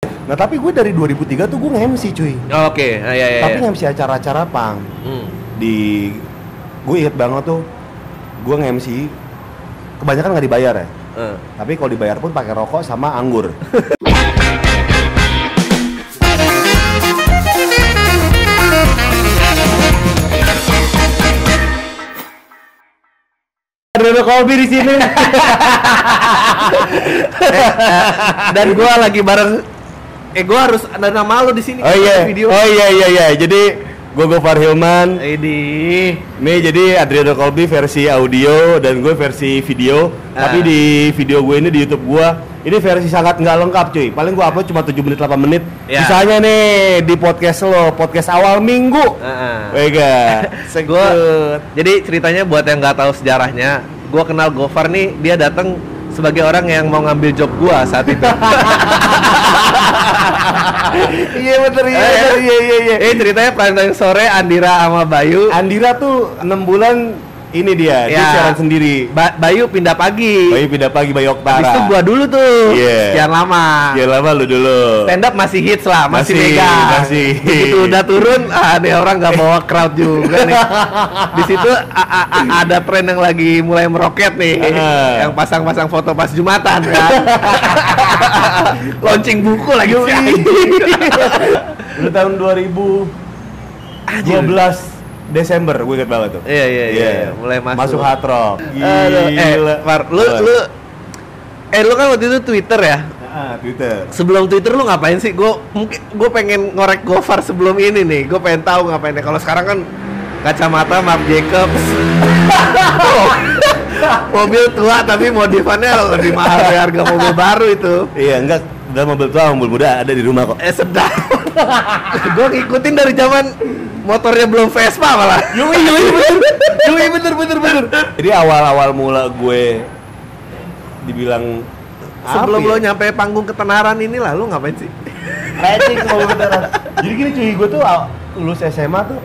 Nah tapi gue dari 2003 tuh gue nge-MC cuy. Oke, iya. Tapi nge-MC acara-acara pang. Di gue inget banget tuh gue nge-MC kebanyakan nggak dibayar ya. Tapi kalau dibayar pun pakai rokok sama anggur. Ada kopi di sini. Dan gue lagi bareng. Gue harus ada nama lo di sini. Oh iya. Video. Oh iya. Jadi gue Gofar Hilman. Ini jadi Adriano Colby versi audio dan gue versi video. Tapi di video gue ini di YouTube gue ini versi sangat nggak lengkap cuy. Paling gue upload cuma 7 menit 8 menit. Bisanya nih di podcast lo, podcast awal minggu. Baiklah. Jadi ceritanya buat yang nggak tahu sejarahnya, gue kenal Gofar nih, dia datang sebagai orang yang mau ngambil job gue saat itu. Iya bener. Ceritanya prime sore Andira sama Bayu. Andira tuh 6 bulan ini dia siaran sendiri. Bayu pindah pagi. Bayu Oktara. Habis itu gua dulu tuh. Sekian lama lu dulu. Stand up masih hits lah, masih mega. Begitu udah turun, ada orang nggak bawa crowd juga nih. Di situ ada tren yang lagi mulai meroket nih, yang pasang-pasang foto pas Jumatan kan. Launching buku lagi. Udah tahun 2012 Desember, gue inget banget tuh. Iya. Mulai masuk Hard Rock. Gila. Lu kan waktu itu Twitter ya? Twitter. Sebelum Twitter lu ngapain sih? Gue pengen ngorek Gofar sebelum ini nih. Gue pengen tahu ngapain. Kalau sekarang kan kacamata Marc Jacobs. Mobil tua tapi modifannya lebih mahal dari harga mobil baru itu. Iya, enggak. Udah mobil tua, mobil muda ada di rumah kok. Sedap. Gue ngikutin dari zaman motornya belum Vespa malah. Yui bener. Jadi awal mula gue dibilang sebelum lo nyampe panggung ketenaran inilah, lo ngapain sih? Riding ke mobil ketenaran. Jadi gini cuy, gue tuh lulus SMA tuh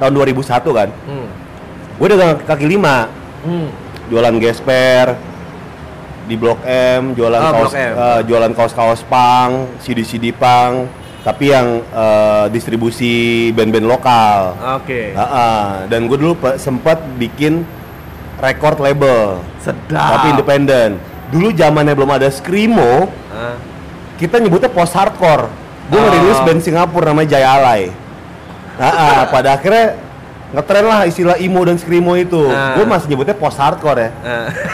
tahun 2001 kan. Gue udah kaki 5. Jualan gesper di Blok M, jualan kaos-kaos pang, CD pang. Tapi yang distribusi band-band lokal. Oke. Dan gue dulu sempat bikin record label. Sedap. Tapi independen. Dulu zamannya belum ada screamo. Kita nyebutnya post hardcore. Gue ngerilis band Singapura namanya Jaya Alay. Pada akhirnya ngetren lah istilah emo dan screamo itu. Gue masih nyebutnya post hardcore ya.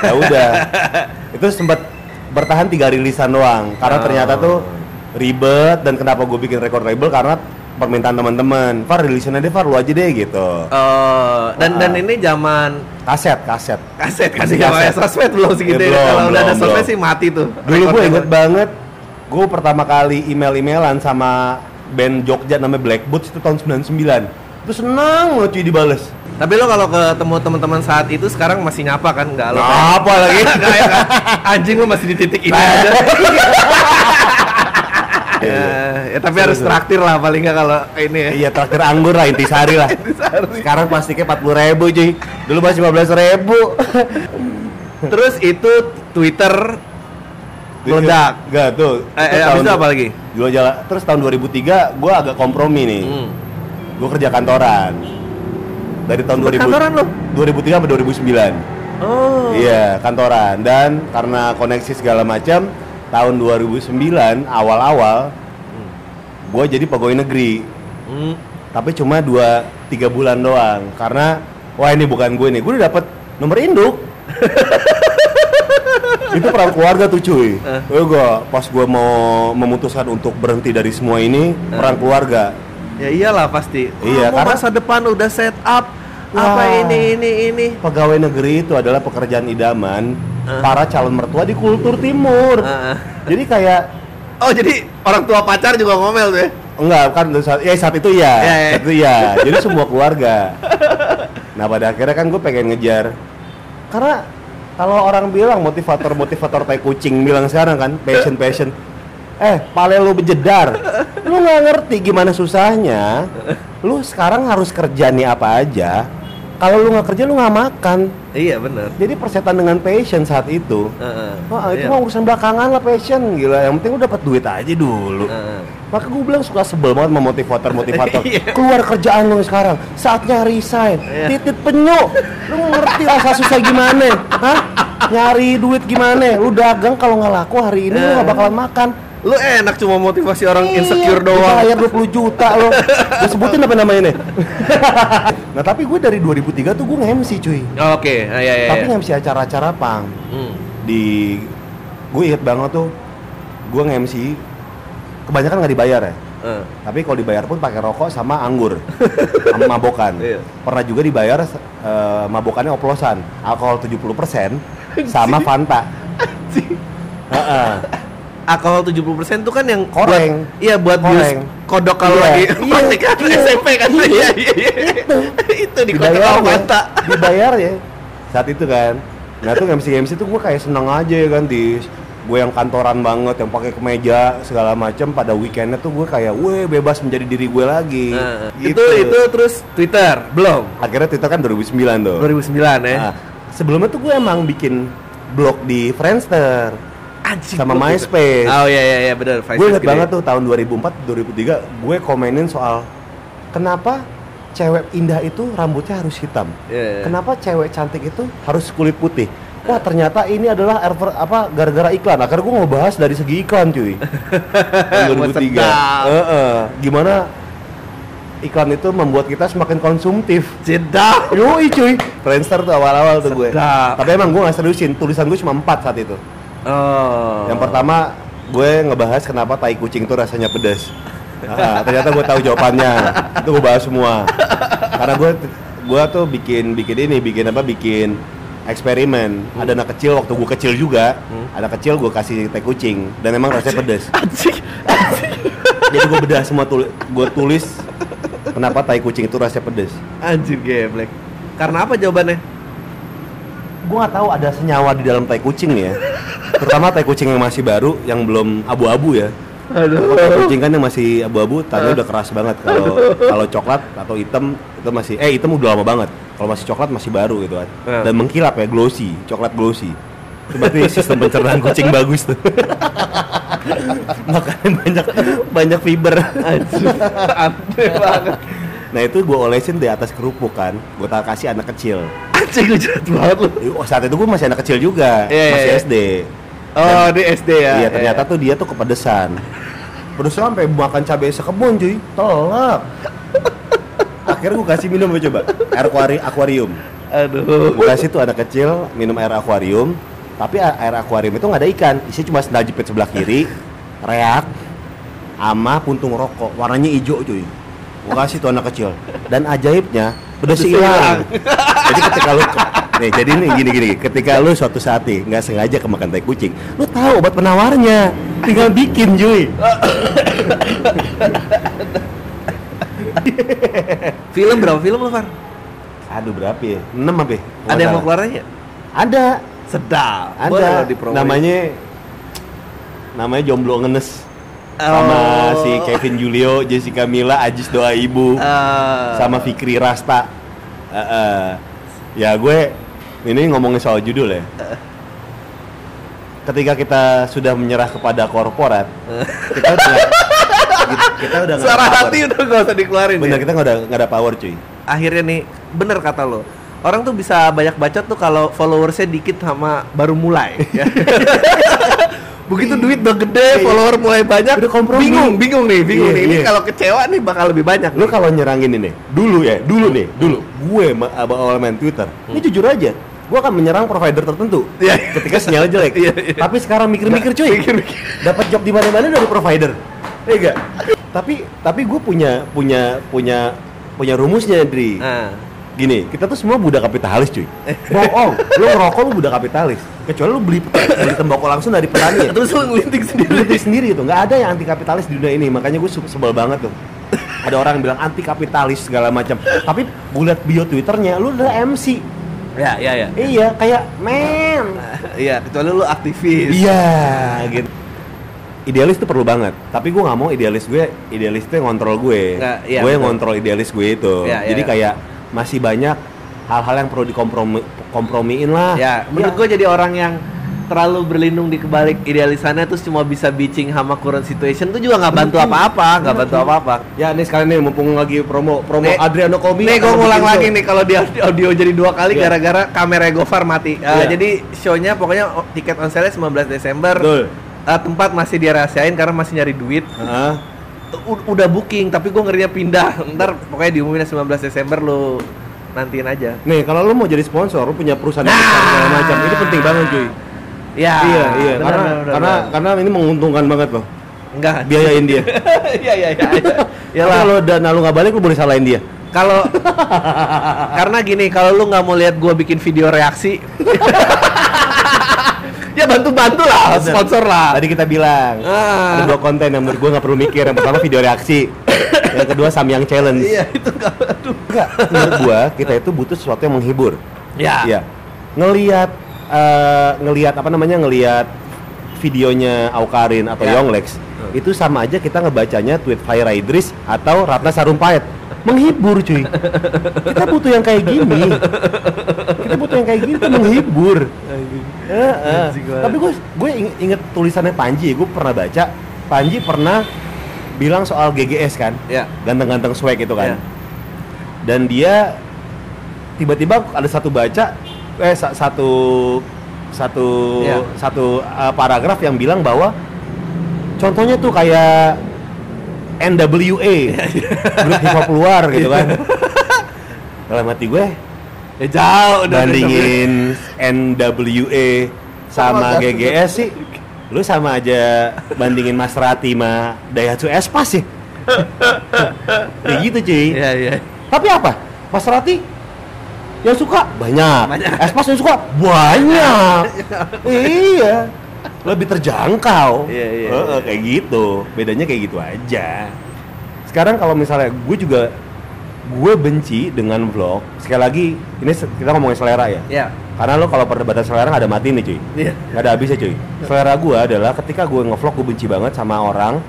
Ya udah. Itu sempat bertahan 3 rilisan doang. Karena ternyata tuh ribet, dan kenapa gue bikin record label karena permintaan teman-teman. Far rilisin aja, Far lu aja deh gitu. Dan ini zaman kaset. Kasih zaman sosmed belum segitu. Kalau udah ada sosmed sih mati tuh. Dulu gue inget banget, gue pertama kali email-emailan sama band Jogja namanya Black Boots itu tahun 99. Itu senang banget cuy dibales. Tapi lo kalau ketemu teman-teman saat itu sekarang masih nyapa kan? Enggak lo. Apa lagi? Anjing lo masih di titik ini aja. Ya tapi harus traktir lah paling nggak kalau ini ya. Iya, traktir anggur lah, intisari lah. Sekarang plastiknya 40.000 cuy. Dulu masih 15.000. Terus itu Twitter meledak. Enggak tuh. Abis itu apa lagi? Dua jalan. Terus tahun 2003 gue agak kompromi nih. Gue kerja kantoran. Dari tahun 2000. Kantoran lo? 2003 sampai 2009. Oh. Iya, kantoran. Dan karena koneksi segala macam, tahun 2009 awal-awal gue jadi pegawai negeri. Tapi cuma 2-3 bulan doang. Karena wah ini bukan gue nih. Gue udah dapet nomor induk. Itu perang keluarga tuh cuy. Pas gue mau memutuskan untuk berhenti dari semua ini, perang keluarga. Ya iyalah pasti. Iya, karena masa depan udah set up. Apa ini. Pegawai negeri itu adalah pekerjaan idaman para calon mertua di kultur timur. Jadi kayak jadi orang tua pacar juga ngomel tuh ya? Enggak, kan saat itu ya. Saat itu ya. Jadi semua keluarga. Nah, pada akhirnya kan gue pengen ngejar. Karena kalau orang bilang motivator tai kucing bilang sekarang kan passion. Pale lu bejedar. Lu nggak ngerti gimana susahnya. Lu sekarang harus kerja nih apa aja. Kalau lu nggak kerja lu nggak makan. Iya benar. Jadi persetan dengan passion saat itu. Itu mah urusan belakangan lah passion, gila. Yang penting lu dapat duit aja dulu. Maka gue bilang suka sebel banget sama motivator. Keluar kerjaan lu sekarang, saatnya resign. Titit penyu. Lu ngerti rasa susah gimana? Hah? Nyari duit gimana? Lu dagang kalau nggak laku hari ini lu nggak bakalan makan. Lu enak cuma motivasi orang insecure doang. Bayar 20 juta lo. Gue sebutin apa namanya nih? Nah tapi gue dari 2003 tuh gue nge-MC cuy. Oke. Iya. Tapi nge-MC acara-acara pang. Gue inget banget tuh, gue nge-MC kebanyakan nggak dibayar ya. Tapi kalau dibayar pun pakai rokok sama anggur, sama mabokan. Pernah juga dibayar mabokannya oplosan, alkohol 70% sama Fanta. Alkohol 70% tuh kan yang koreng. Iya buat bius kodok kalau lagi praktikan SMP kan. Iya. Itu dibayar Fanta. Dibayar ya. Saat itu kan. Nah tuh MC tuh gue kayak seneng aja ya kan, gue yang kantoran banget, yang pakai kemeja segala macam. Pada weekendnya tuh gue kayak, bebas menjadi diri gue lagi. Gitu. Itu terus Twitter belum? Akhirnya Twitter kan 2009 tuh. 2009 ya. Nah, sebelumnya tuh gue emang bikin blog di Friendster. Anjing, sama MySpace. Oh iya benar. Gue inget banget tuh tahun 2004-2003 gue komenin soal kenapa cewek indah itu rambutnya harus hitam. Kenapa cewek cantik itu harus kulit putih. Wah ternyata ini adalah gara-gara iklan. Akhirnya gue ngebahas dari segi iklan cuy. 2003. Gimana iklan itu membuat kita semakin konsumtif. Sedap. Yoi cuy. Friendster tuh awal-awal tuh gue. Tapi emang gue gak seriusin. Tulisan gue cuma 4 saat itu. Yang pertama gue ngebahas kenapa tai kucing tuh rasanya pedas. Ternyata gue tahu jawabannya. Itu gue bahas semua. Karena gue tuh bikin eksperimen. Ada anak kecil waktu gue kecil juga. Anak kecil gue kasih tai kucing dan emang rasanya pedas. Jadi gue bedah semua gue tulis kenapa tai kucing itu rasanya pedas. Anjir geblek. Karena apa jawabannya? Gue nggak tahu ada senyawa di dalam tai kucing ya. Terutama tai kucing yang masih baru, yang belum abu-abu ya. Aduh. Tai kucing kan yang masih abu-abu, tanya udah keras banget. Kalau coklat atau hitam itu masih, hitam udah lama banget. Kalau masih coklat masih baru gitu kan. Dan mengkilap ya, glossy, coklat glossy. Itu berarti sistem pencernaan kucing bagus tuh. Makanya banyak fiber. Aneh banget. Nah itu gue olesin di atas kerupuk kan, gue kasih anak kecil. Anjing lu jahat banget lu. Saat itu gue masih anak kecil juga, masih SD. Oh di SD ya? Iya ternyata tuh dia tuh kepedesan. Pedesnya sampai makan cabai sekebun cuy, telak. Akhirnya gue kasih minum coba, air akuarium. Aduh. Gue kasih tuh anak kecil minum air akuarium, tapi air akuarium itu nggak ada ikan, isinya cuma sendal jepit sebelah kiri, reak, sama puntung rokok, warnanya hijau cuy. Gue kasih tuh anak kecil, dan ajaibnya pedesnya hilang. Jadi ketika lu jadi gini, ketika lu suatu saat nih nggak sengaja kemakan tai kucing, lu tahu obat penawarnya, tinggal bikin cuy. Film berapa film lu, Far? Aduh berapa ya? 6 apa ya? Ada yang mau keluar aja? Ada. Sedap. Ada. Namanya Jomblo Ngenes. Sama si Kevin Julio, Jessica Mila, Ajis Doa Ibu, sama Fikri Rasta. Ya gue ini ngomongin soal judul ya. Ketika kita sudah menyerah kepada korporat, kita udah suara hati udah gak usah dikeluarin. Bener, kita nggak ada power cuy. Akhirnya nih, bener kata lo. Orang tuh bisa banyak bacot tuh kalau followersnya dikit sama baru mulai. Ya. Begitu duit udah gede, follower mulai banyak, udah kompromi. Bingung nih. Ini kalau kecewa nih bakal lebih banyak. Lu kalau nyerangin ini, dulu. Gue awal main Twitter. Ini jujur aja, gue akan menyerang provider tertentu. Ketika sinyalnya jelek. Tapi sekarang mikir-mikir cuy. Dapat job di mana-mana dari provider. Iya enggak? Tapi gue punya rumusnya, Dri. Gini, kita tuh semua budak kapitalis cuy. Bohong, lu ngerokok lu budak kapitalis. Kecuali lu beli tembakau langsung dari petani. Terus lu ngelinting sendiri gitu. Nggak ada yang anti kapitalis di dunia ini. Makanya gue sebel banget tuh. Ada orang yang bilang anti kapitalis segala macam. Tapi gue liat bio Twitternya, lu udah MC. Ya. Iya, kayak men. Iya, kecuali lu aktivis. Iya, gitu. Idealis itu perlu banget. Tapi gue nggak mau idealis itu yang ngontrol gue. Gue yang ngontrol idealis gue itu. Jadi kayak masih banyak hal-hal yang perlu dikompromiin lah. Ya, menurut gue jadi orang yang terlalu berlindung di kebalik idealisannya terus cuma bisa bitching sama current situation tuh juga nggak bantu apa-apa. Ya nih sekalian nih mumpung lagi promo nih, Adriano Colby. Nih gue ngulang lagi nih kalau di audio jadi 2 kali gara-gara kamera Gofar mati. Jadi show-nya pokoknya tiket on sale 19 Desember. Betul. Tempat masih dirahasiain karena masih nyari duit. Udah booking tapi gue ngerinya pindah. Ntar pokoknya diumumin 19 Desember lu nantiin aja. Nih kalau lu mau jadi sponsor, lu punya perusahaan segala macam, ini penting banget cuy. Ya, iya. Karena ini menguntungkan banget loh. Enggak, biayain dia. Iya. Yalah, kalau dana lu nggak balik, lu boleh salahin dia. Kalau karena gini, kalau lu nggak mau lihat gua bikin video reaksi, ya bantu lah, sponsor lah. Tadi kita bilang ada 2 konten yang menurut gua nggak perlu mikir. Yang pertama video reaksi, yang kedua Samyang challenge. Iya, itu enggak. Menurut gua kita itu butuh sesuatu yang menghibur. Ya. Ngelihat videonya Aukarin atau Yonglex itu sama aja kita ngebacanya tweet Faira Idris atau Ratna Sarumpait. Menghibur cuy. Kita butuh yang kayak gini. Itu menghibur. Tapi gue inget tulisannya Panji. Gue pernah baca Panji pernah bilang soal GGS kan, ganteng-ganteng swag itu kan. Dan dia tiba-tiba ada satu paragraf yang bilang bahwa contohnya tuh kayak NWA, grup hip hop luar gitu kan. Dalam hati gue, jauh bandingin NWA sama GGS sih, lu sama aja bandingin Maserati sama Daihatsu Espas sih. Kayak gitu cuy. Iya. Tapi apa? Maserati yang suka banyak. Espas yang suka banyak. Iya. Lebih terjangkau. Iya. Kayak gitu. Bedanya kayak gitu aja. Sekarang kalau misalnya gue benci dengan vlog. Sekali lagi ini kita ngomongin selera ya. Iya. Karena lo kalau perdebatan selera nggak ada mati nih cuy. Iya. Nggak ada habisnya cuy. Selera gue adalah ketika gue ngevlog gue benci banget sama orang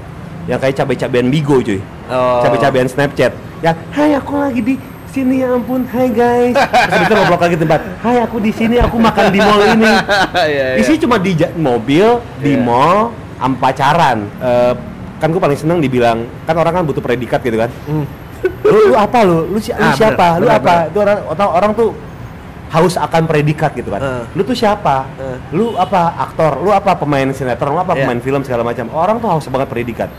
yang kayak cabai-cabean Bigo cuy. Cabai-cabean Snapchat. Yang hai aku lagi di sini ya ampun, hai guys. Terus kita ngobrol lagi tempat. Hai aku di sini, aku makan di mall ini. Isi cuma di mobil, di mall, pacaran. Kan gue paling seneng dibilang, kan orang kan butuh predikat gitu kan. Lu apa lu siapa? Lu apa? Itu orang tuh haus akan predikat gitu kan. Lu tuh siapa? Lu apa aktor? Lu apa pemain sinetron? Lu apa pemain film segala macam. Orang tuh haus banget predikat.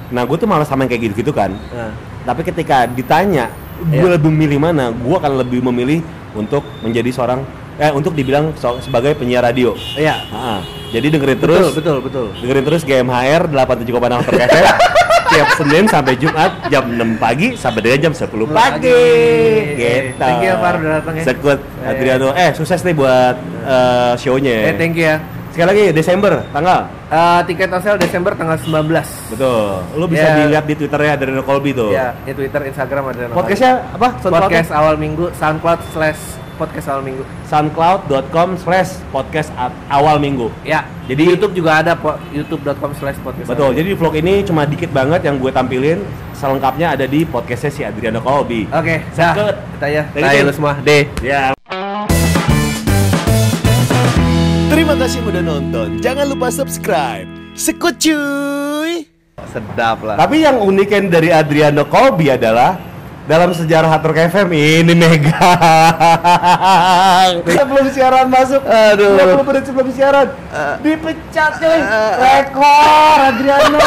Nah, gue tuh malah sama yang kayak gitu-gitu kan. Tapi ketika ditanya gue lebih memilih mana, gue akan lebih memilih untuk menjadi untuk dibilang sebagai penyiar radio. Iya. Jadi dengerin terus. Betul. Dengerin terus GMHR 87,6 FM tiap Senin sampai Jumat jam 6 pagi sampai dengan jam 10 pagi. Gitu. Thank you Far udah datang ya. Sekut Adriano. Sukses nih buat show-nya. Thank you ya. Sekali lagi Desember tanggal tiket on sale Desember tanggal 19. Betul. Lu bisa dilihat di Twitternya Adriano Colby tuh. Iya, di Twitter, Instagram Adriano. Podcastnya apa? Podcast awal minggu, SoundCloud/podcast awal minggu. SoundCloud.com/podcast awal minggu. Ya. Jadi YouTube juga ada youtube.com/podcast. Betul. Jadi di vlog ini cuma dikit banget yang gue tampilin. Selengkapnya ada di podcastnya si Adriano Colby. Oke. Sekut. Kita ya. Lu semua. Ya. Terima kasih udah nonton. Jangan lupa subscribe. Sekut cuy. Sedap lah. Tapi yang uniknya dari Adriano Colby adalah dalam sejarah Hard Rock FM ini megang. Sebelum siaran masuk, 20 menit sebelum siaran dipecat cuy. Rekor Adriano.